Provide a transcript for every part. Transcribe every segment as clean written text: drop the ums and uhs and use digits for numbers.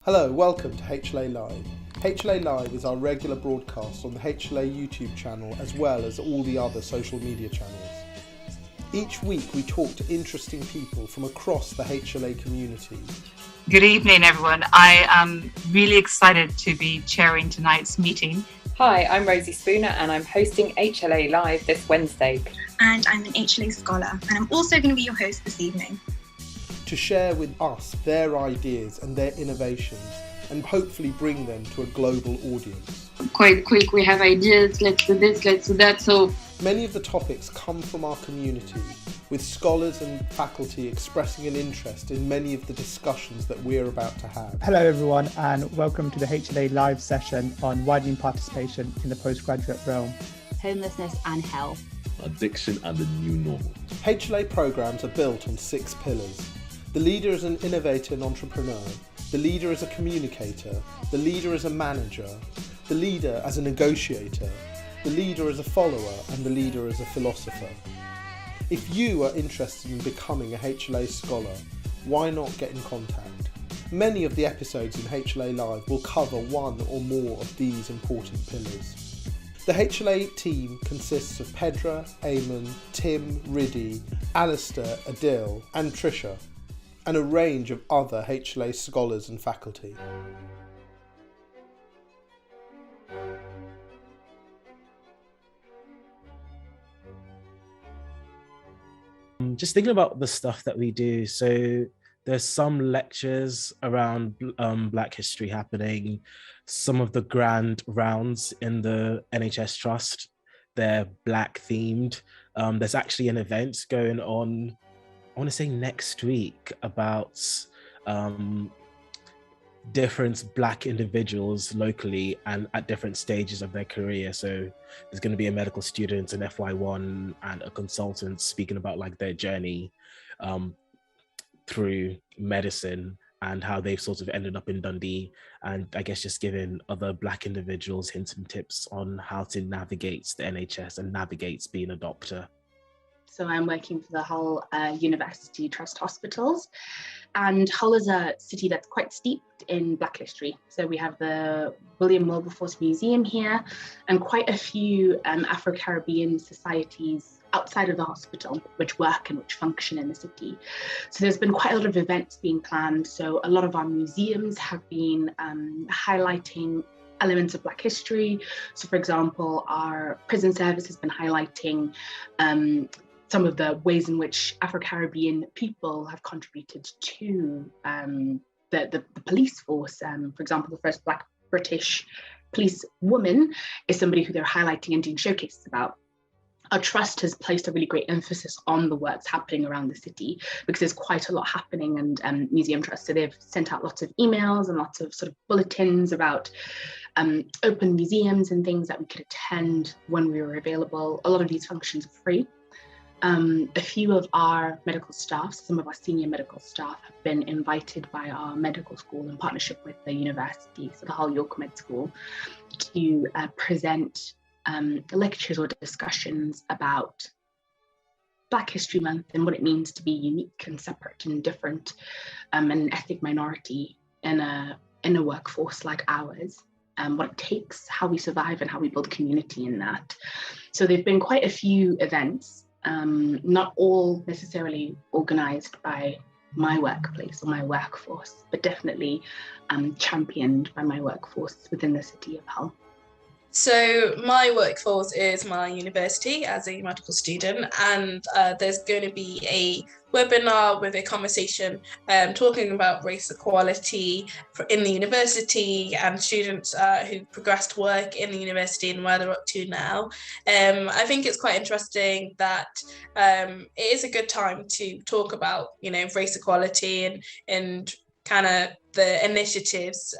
Hello, welcome to HLA Live. HLA Live is our regular broadcast on the HLA YouTube channel as well as all the other social media channels. Each week we talk to interesting people from across the HLA community. Good evening, everyone. I am really excited to be chairing tonight's meeting. Hi, I'm Rosie Spooner and I'm hosting HLA Live this Wednesday. And I'm an HLA scholar and I'm also going to be your host this evening. To share with us their ideas and their innovations and hopefully bring them to a global audience. Quite quick, we have ideas, let's do this, let's do that. So many of the topics come from our community, with scholars and faculty expressing an interest in many of the discussions that we're about to have. Hello everyone and welcome to the HLA Live session on widening participation in the postgraduate realm. Homelessness and health. Addiction and the new normal. HLA programmes are built on 6 pillars. The leader is an innovator and entrepreneur. The leader is a communicator. The leader is a manager. The leader as a negotiator. The leader as a follower. And the leader as a philosopher. If you are interested in becoming a HLA scholar, why not get in contact? Many of the episodes in HLA Live will cover one or more of these important pillars. The HLA team consists of Pedra, Eamon, Tim, Riddy, Alistair, Adil and Trisha, and a range of other HLA scholars and faculty. Just thinking about the stuff that we do. So there's some lectures around Black history happening, some of the grand rounds in the NHS Trust, they're Black themed. There's actually an event going on, I want to say next week, about different Black individuals locally and at different stages of their career. So there's going to be a medical student, an FY1 and a consultant speaking about like their journey through medicine and how they've sort of ended up in Dundee, and I guess just giving other Black individuals hints and tips on how to navigate the NHS and navigate being a doctor. So I'm working for the Hull University Trust Hospitals, and Hull is a city that's quite steeped in Black history. So we have the William Wilberforce Museum here and quite a few Afro-Caribbean societies outside of the hospital which work and which function in the city. So there's been quite a lot of events being planned. So a lot of our museums have been highlighting elements of Black history. So for example, our prison service has been highlighting some of the ways in which Afro-Caribbean people have contributed to the police force. For example, the first Black British police woman is somebody who they're highlighting and doing showcases about. Our trust has placed a really great emphasis on the works happening around the city because there's quite a lot happening, and Museum Trust, so they've sent out lots of emails and lots of sort of bulletins about open museums and things that we could attend when we were available. A lot of these functions are free. A few of our medical staff, some of our senior medical staff, have been invited by our medical school in partnership with the university, so the Hull York Med School, to present lectures or discussions about Black History Month and what it means to be unique and separate and different, an ethnic minority in a workforce like ours. What it takes, how we survive and how we build community in that. So there've been quite a few events, not all necessarily organised by my workplace or my workforce, but definitely championed by my workforce within the city of Hull. So my workforce is my university as a medical student, and there's going to be a webinar with a conversation talking about race equality in the university and students who progressed work in the university and where they're up to now. I think it's quite interesting that it is a good time to talk about, race equality and kind of the initiatives,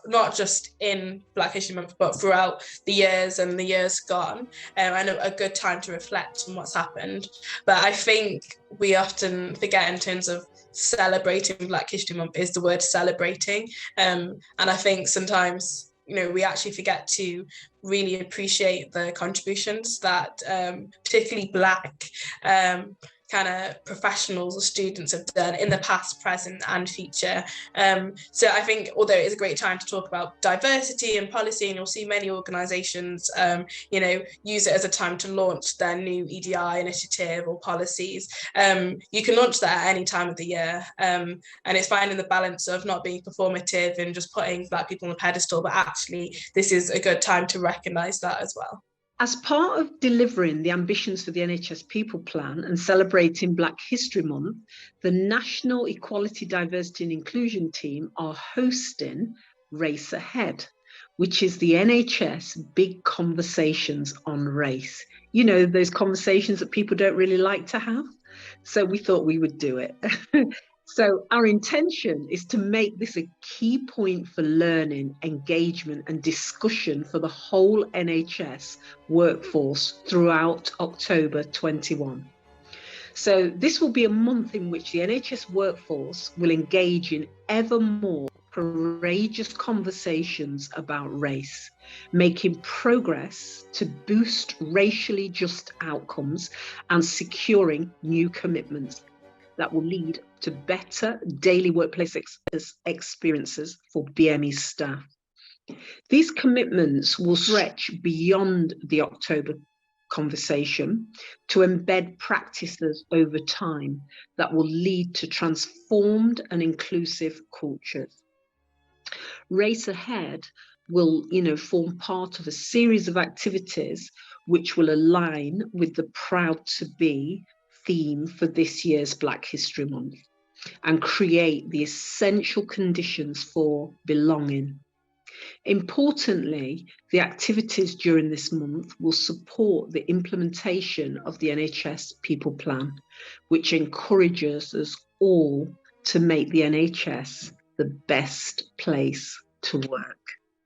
not just in Black History Month, but throughout the years and the years gone, and a good time to reflect on what's happened. But I think we often forget in terms of celebrating Black History Month is the word celebrating. And I think sometimes, we actually forget to really appreciate the contributions that particularly Black kind of professionals or students have done in the past, present and future. So I think although it is a great time to talk about diversity and policy, and you'll see many organisations use it as a time to launch their new EDI initiative or policies, you can launch that at any time of the year, and it's finding the balance of not being performative and just putting Black people on a pedestal, but actually this is a good time to recognise that as well. As part of delivering the ambitions for the NHS People Plan and celebrating Black History Month, the National Equality, Diversity and Inclusion team are hosting Race Ahead, which is the NHS big conversations on race. You know, those conversations that people don't really like to have. So we thought we would do it. So our intention is to make this a key point for learning, engagement and discussion for the whole NHS workforce throughout October 21. So this will be a month in which the NHS workforce will engage in ever more courageous conversations about race, making progress to boost racially just outcomes and securing new commitments that will lead to better daily workplace experiences for BME staff. These commitments will stretch beyond the October conversation to embed practices over time that will lead to transformed and inclusive cultures. Race Ahead will, form part of a series of activities which will align with the Proud to Be theme for this year's Black History Month and create the essential conditions for belonging. Importantly, the activities during this month will support the implementation of the NHS People Plan, which encourages us all to make the NHS the best place to work.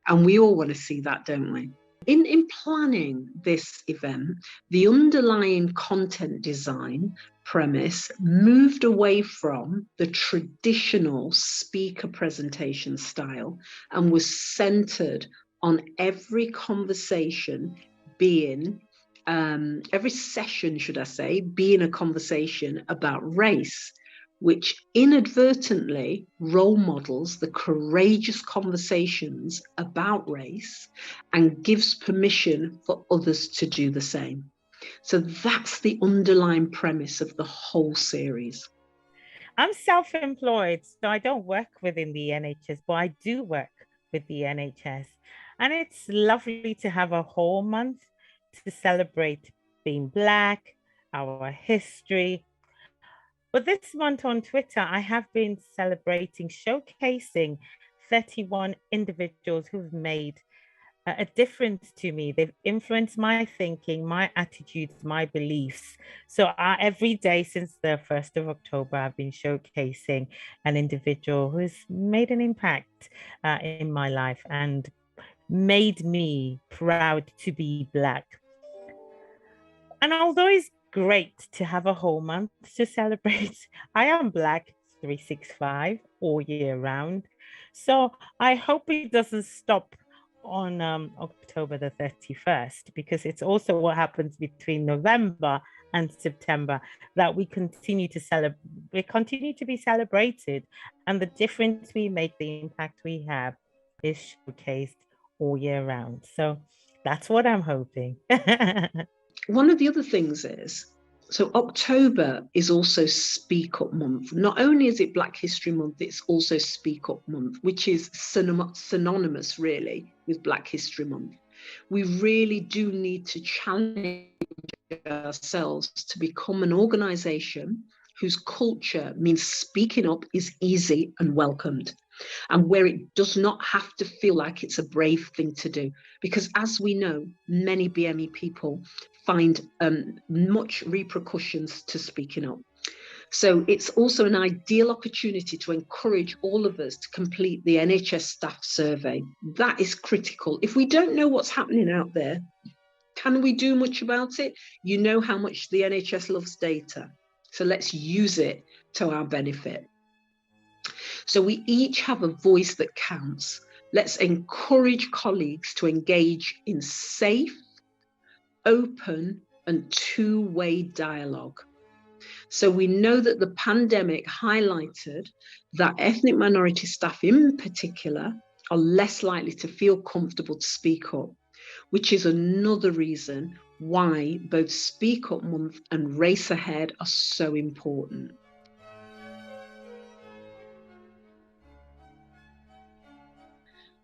And we all want to see that, don't we? In planning this event, the underlying content design premise moved away from the traditional speaker presentation style and was centered on every conversation being, every session, should I say, being a conversation about race, which inadvertently role models the courageous conversations about race and gives permission for others to do the same. So that's the underlying premise of the whole series. I'm self-employed, so I don't work within the NHS, but I do work with the NHS. And it's lovely to have a whole month to celebrate being Black, our history. But this month on Twitter, I have been celebrating, showcasing 31 individuals who've made a difference to me. They've influenced my thinking, my attitudes, my beliefs. So every day since the 1st of October, I've been showcasing an individual who has made an impact in my life and made me proud to be Black. And although it's great to have a whole month to celebrate, I am Black 365 all year round. So I hope it doesn't stop on October the 31st, because it's also what happens between November and September that we continue to be celebrated, and the difference we make, the impact we have, is showcased all year round. So that's what I'm hoping. One of the other things is, so October is also Speak Up Month. Not only is it Black History Month, it's also Speak Up Month, which is synonymous really with Black History Month. We really do need to challenge ourselves to become an organisation whose culture means speaking up is easy and welcomed, and where it does not have to feel like it's a brave thing to do. Because as we know, many BME people find much repercussions to speaking up. So it's also an ideal opportunity to encourage all of us to complete the NHS staff survey. That is critical. If we don't know what's happening out there, can we do much about it? You know how much the NHS loves data. So let's use it to our benefit. So we each have a voice that counts. Let's encourage colleagues to engage in safe, open, and two-way dialogue. So we know that the pandemic highlighted that ethnic minority staff in particular are less likely to feel comfortable to speak up, which is another reason why both Speak Up Month and Race Ahead are so important.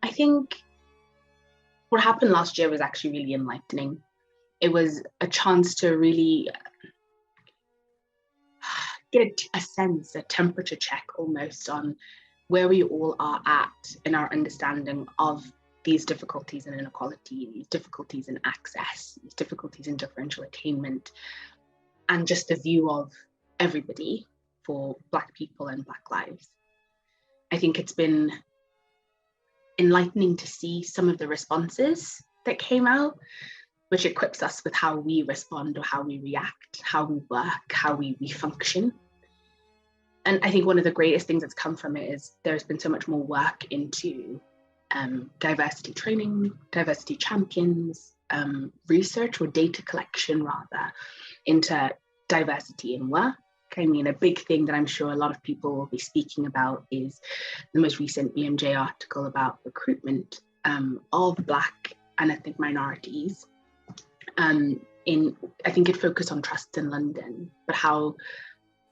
I think what happened last year was actually really enlightening. It was a chance to really get a sense, a temperature check almost on where we all are at in our understanding of these difficulties in inequality, these difficulties in access, these difficulties in differential attainment, and just the view of everybody for Black people and Black lives. I think it's been enlightening to see some of the responses that came out, which equips us with how we respond or how we react, how we work, how we function. And I think one of the greatest things that's come from it is there's been so much more work into diversity training, diversity champions, research or data collection rather, into diversity in work. I mean, a big thing that I'm sure a lot of people will be speaking about is the most recent BMJ article about recruitment of Black and ethnic minorities. I think it focused on trusts in London, but how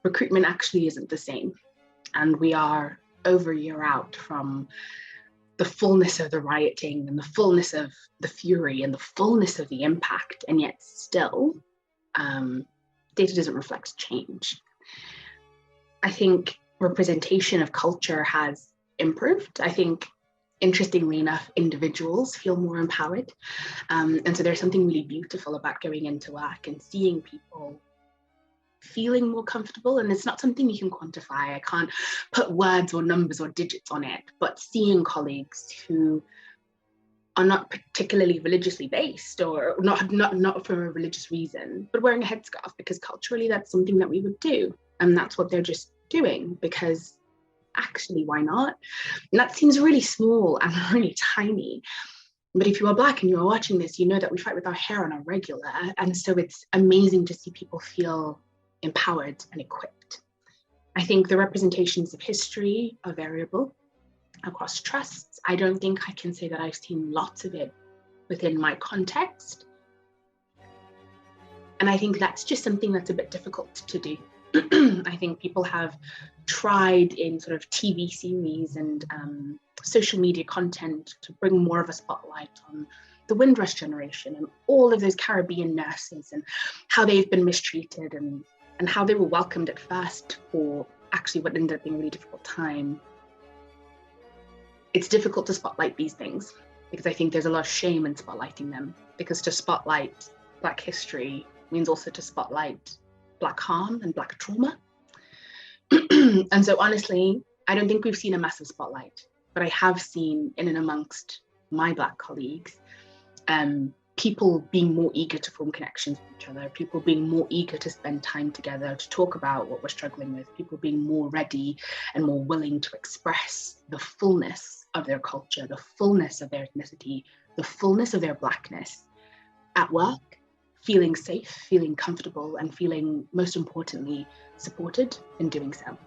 recruitment actually isn't the same. And we are over a year out from the fullness of the rioting and the fullness of the fury and the fullness of the impact, and yet still data doesn't reflect change. I think representation of culture has improved. I think, interestingly enough, individuals feel more empowered. And so there's something really beautiful about going into work and seeing people feeling more comfortable. And it's not something you can quantify. I can't put words or numbers or digits on it, but seeing colleagues who are not particularly religiously based or not for a religious reason, but wearing a headscarf because culturally that's something that we would do. And that's what they're just doing because actually, why not? And that seems really small and really tiny. But if you are Black and you are watching this, you know that we fight with our hair on a regular. And so it's amazing to see people feel empowered and equipped. I think the representations of history are variable across trusts. I don't think I can say that I've seen lots of it within my context. And I think that's just something that's a bit difficult to do. I think people have tried in sort of TV series and social media content to bring more of a spotlight on the Windrush generation and all of those Caribbean nurses and how they've been mistreated and how they were welcomed at first for actually what ended up being a really difficult time. It's difficult to spotlight these things because I think there's a lot of shame in spotlighting them, because to spotlight Black history means also to spotlight Black harm and Black trauma. And so honestly, I don't think we've seen a massive spotlight, but I have seen in and amongst my Black colleagues, people being more eager to form connections with each other, people being more eager to spend time together, to talk about what we're struggling with, people being more ready and more willing to express the fullness of their culture, the fullness of their ethnicity, the fullness of their Blackness at work, feeling safe, feeling comfortable, and feeling, most importantly, supported in doing so.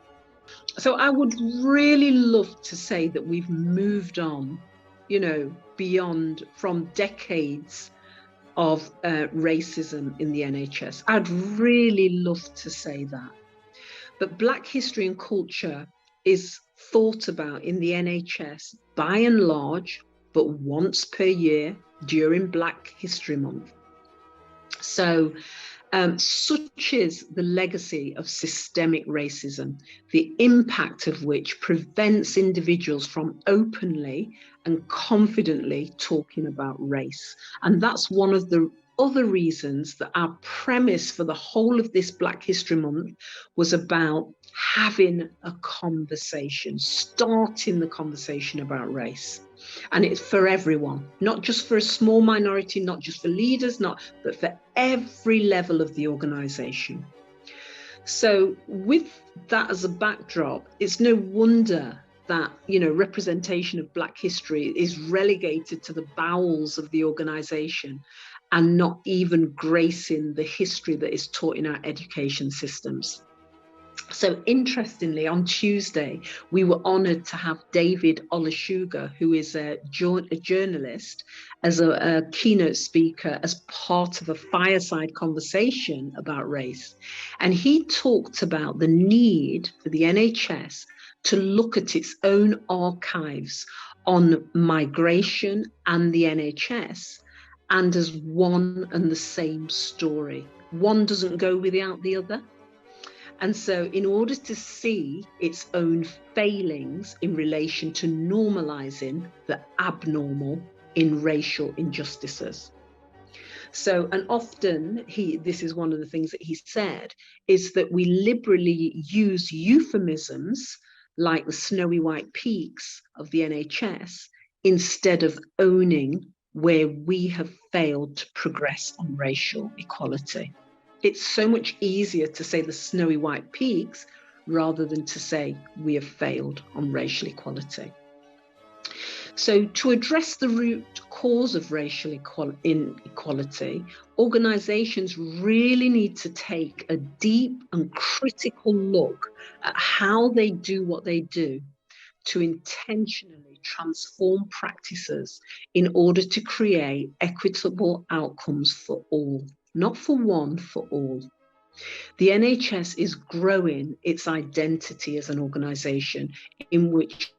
So I would really love to say that we've moved on, beyond from decades of racism in the NHS. I'd really love to say that. But Black history and culture is thought about in the NHS by and large, but once per year during Black History Month. So such is the legacy of systemic racism, the impact of which prevents individuals from openly and confidently talking about race. And that's one of the other reasons that our premise for the whole of this Black History Month was about having a conversation, starting the conversation about race. And it's for everyone, not just for a small minority, not just for leaders, but for every level of the organization. So with that as a backdrop, it's no wonder that, representation of Black history is relegated to the bowels of the organization and not even gracing the history that is taught in our education systems. So interestingly, on Tuesday, we were honoured to have David Olusoga, who is a journalist, as a keynote speaker as part of a fireside conversation about race. And he talked about the need for the NHS to look at its own archives on migration and the NHS, and as one and the same story. One doesn't go without the other. And so in order to see its own failings in relation to normalizing the abnormal in racial injustices. So, and often this is one of the things that he said, is that we liberally use euphemisms like the snowy white peaks of the NHS instead of owning where we have failed to progress on racial equality. It's so much easier to say the snowy white peaks rather than to say we have failed on racial equality. So to address the root cause of racial inequality, organisations really need to take a deep and critical look at how they do what they do to intentionally transform practices in order to create equitable outcomes for all. Not for one, for all. The NHS is growing its identity as an organisation in which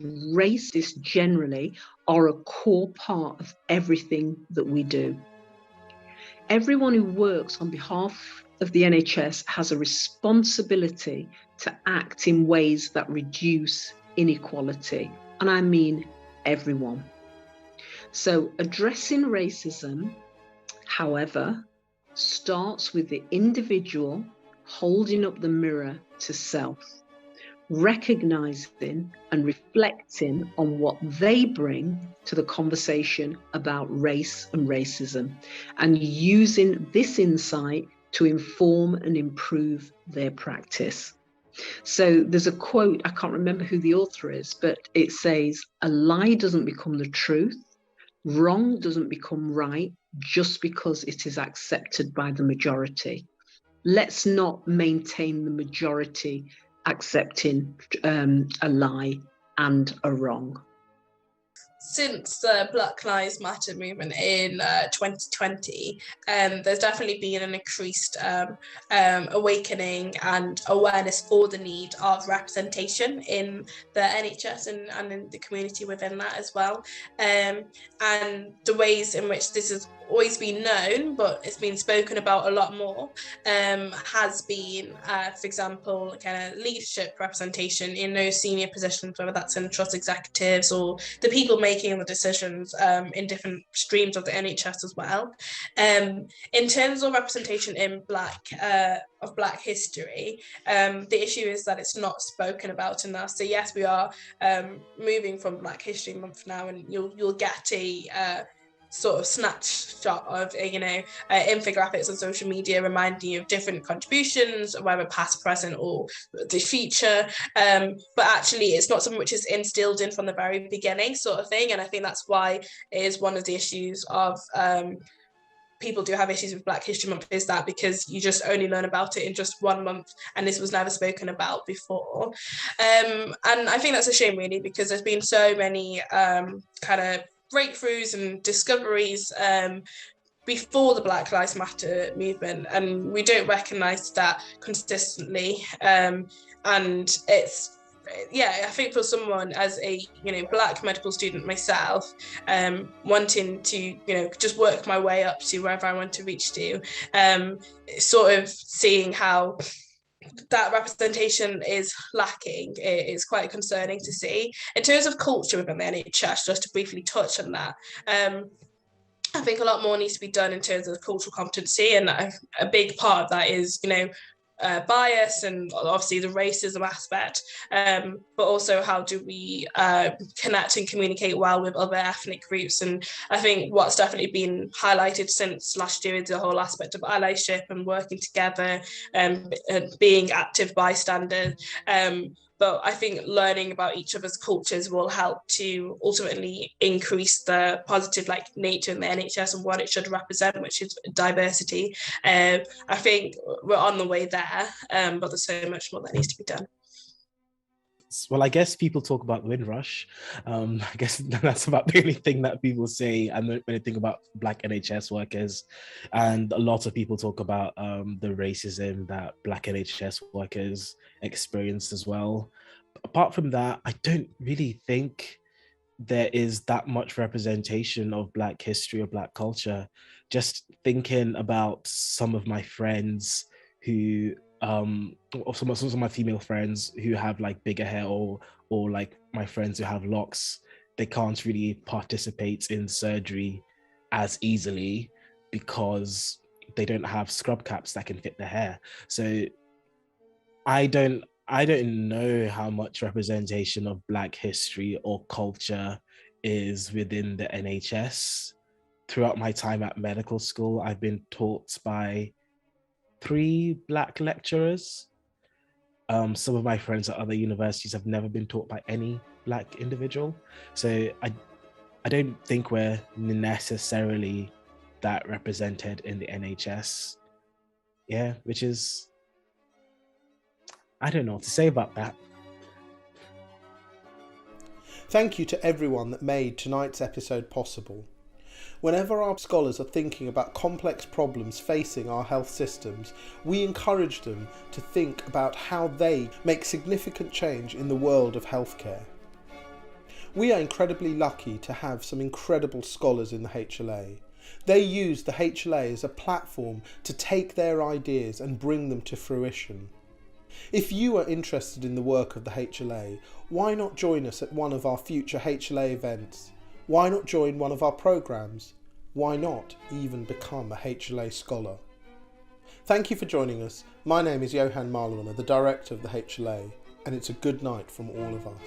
racists generally are a core part of everything that we do. Everyone who works on behalf of the NHS has a responsibility to act in ways that reduce inequality, and I mean everyone. So addressing racism, however, starts with the individual holding up the mirror to self, recognizing and reflecting on what they bring to the conversation about race and racism, and using this insight to inform and improve their practice. So there's a quote, I can't remember who the author is, but it says, "A lie doesn't become the truth. Wrong doesn't become right just because it is accepted by the majority." Let's not maintain the majority accepting a lie and a wrong. Since the Black Lives Matter movement in 2020, there's definitely been an increased awakening and awareness for the need of representation in the NHS and in the community within that as well. And the ways in which this has always been known, but it's been spoken about a lot more, has been, for example, kind of leadership representation in those senior positions, whether that's in trust executives or the people making the decisions in different streams of the NHS as well. In terms of representation in Black history, the issue is that it's not spoken about enough. So yes, we are moving from Black History Month now, and you'll get a sort of snapshot of infographics on social media reminding you of different contributions, whether past, present, or the future, but actually it's not something which is instilled in from the very beginning, sort of thing. And I think that's why it is one of the issues of people do have issues with Black History Month, is that because you just only learn about it in just 1 month, and this was never spoken about before. And I think that's a shame, really, because there's been so many kind of breakthroughs and discoveries before the Black Lives Matter movement, and we don't recognise that consistently. And it's, I think for someone as a Black medical student myself, wanting to just work my way up to wherever I want to reach to, sort of seeing how that representation is lacking, it's quite concerning to see. In terms of culture within the NHS, just to briefly touch on that, I think a lot more needs to be done in terms of cultural competency, and a big part of that is bias and obviously the racism aspect, but also how do we connect and communicate well with other ethnic groups. And I think what's definitely been highlighted since last year is the whole aspect of allyship and working together and being active bystanders, But I think learning about each other's cultures will help to ultimately increase the positive nature in the NHS and what it should represent, which is diversity. I think we're on the way there, but there's so much more that needs to be done. Well, I guess people talk about Windrush. I guess that's about the only thing that people say and when they think about Black NHS workers. And a lot of people talk about the racism that Black NHS workers experience as well. Apart from that, I don't really think there is that much representation of Black history or Black culture. Just thinking about some of my friends who or some of my female friends who have bigger hair, or my friends who have locks, they can't really participate in surgery as easily because they don't have scrub caps that can fit their hair. So I don't know how much representation of Black history or culture is within the NHS. Throughout my time at medical school, I've been taught by 3 Black lecturers. Some of my friends at other universities have never been taught by any Black individual. So I don't think we're necessarily that represented in the NHS. Yeah, which is, I don't know what to say about that. Thank you to everyone that made tonight's episode possible. Whenever our scholars are thinking about complex problems facing our health systems, we encourage them to think about how they make significant change in the world of healthcare. We are incredibly lucky to have some incredible scholars in the HLA. They use the HLA as a platform to take their ideas and bring them to fruition. If you are interested in the work of the HLA, why not join us at one of our future HLA events? Why not join one of our programs? Why not even become a HLA scholar? Thank you for joining us. My name is Johan Marlwana, the director of the HLA, and it's a good night from all of us.